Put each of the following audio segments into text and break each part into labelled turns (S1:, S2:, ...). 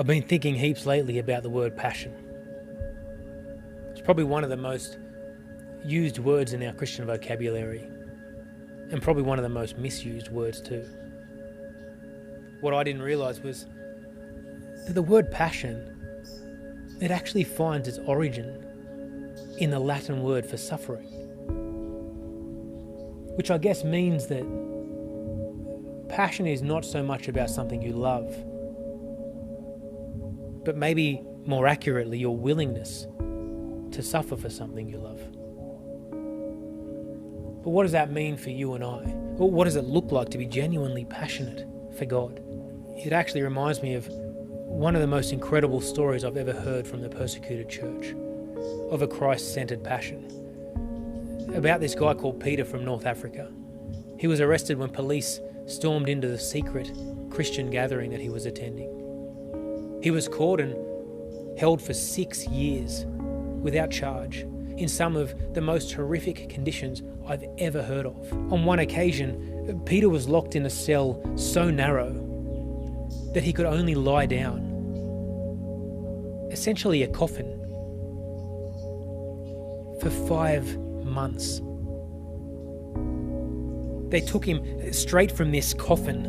S1: I've been thinking heaps lately about the word passion. It's probably one of the most used words in our Christian vocabulary, and probably one of the most misused words too. What I didn't realise was that the word passion, it actually finds its origin in the Latin word for suffering, which I guess means that passion is not so much about something you love, but maybe more accurately, your willingness to suffer for something you love. But what does that mean for you and I? Well, what does it look like to be genuinely passionate for God? It actually reminds me of one of the most incredible stories I've ever heard from the persecuted church, of a Christ-centered passion. About this guy called Peter from North Africa. He was arrested when police stormed into the secret Christian gathering that he was attending. He was caught and held for 6 years without charge in some of the most horrific conditions I've ever heard of. On one occasion, Peter was locked in a cell so narrow that he could only lie down, essentially a coffin, for 5 months. They took him straight from this coffin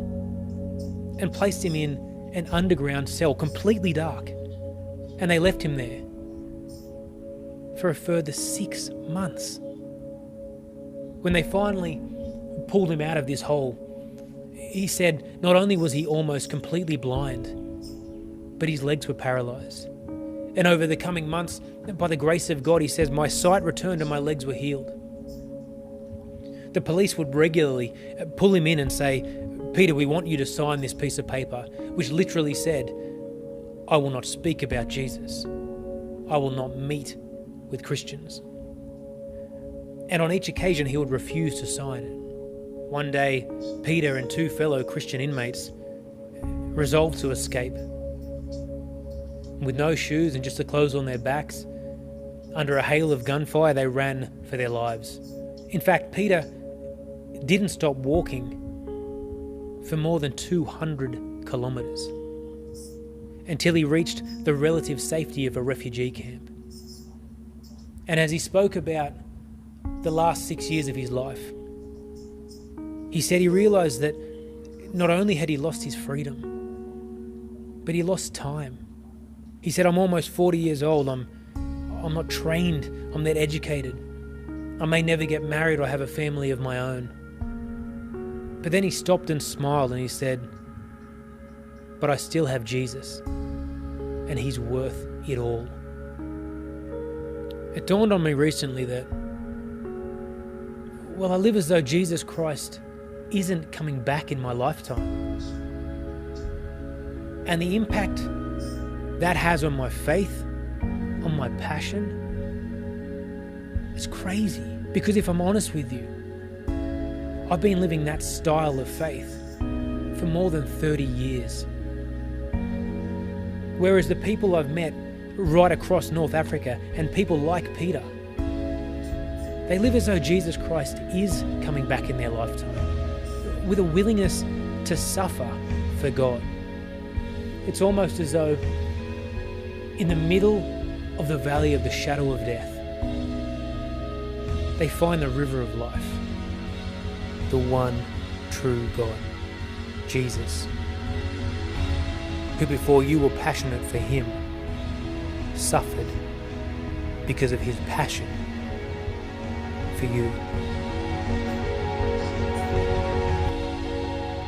S1: and placed him in an underground cell, completely dark, and they left him there for a further 6 months. When they finally pulled him out of this hole, he said not only was he almost completely blind, but his legs were paralysed. And over the coming months, by the grace of God, he says, my sight returned and my legs were healed. The police would regularly pull him in and say, Peter, we want you to sign this piece of paper, which literally said, I will not speak about Jesus. I will not meet with Christians. And on each occasion, he would refuse to sign it. One day, Peter and 2 fellow Christian inmates resolved to escape. With no shoes and just the clothes on their backs, under a hail of gunfire, they ran for their lives. In fact, Peter didn't stop walking for more than 200 kilometres until he reached the relative safety of a refugee camp. And as he spoke about the last 6 years of his life, he said he realised that not only had he lost his freedom, but he lost time. He said, I'm almost 40 years old, I'm not trained, I'm not educated. I may never get married or have a family of my own. But then he stopped and smiled and he said, but I still have Jesus, and he's worth it all. It dawned on me recently that, well, I live as though Jesus Christ isn't coming back in my lifetime. And the impact that has on my faith, on my passion, is crazy. Because if I'm honest with you, I've been living that style of faith for more than 30 years. Whereas the people I've met right across North Africa and people like Peter, they live as though Jesus Christ is coming back in their lifetime, with a willingness to suffer for God. It's almost as though in the middle of the valley of the shadow of death, they find the river of life, the one true God, Jesus, who before you were passionate for him, suffered because of his passion for you.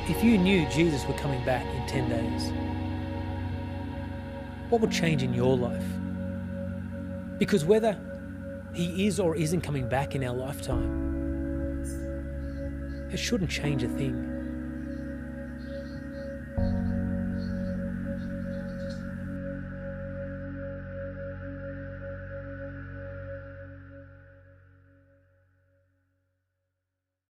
S1: If you knew Jesus were coming back in 10 days, what would change in your life? Because whether he is or isn't coming back in our lifetime, it shouldn't change a thing.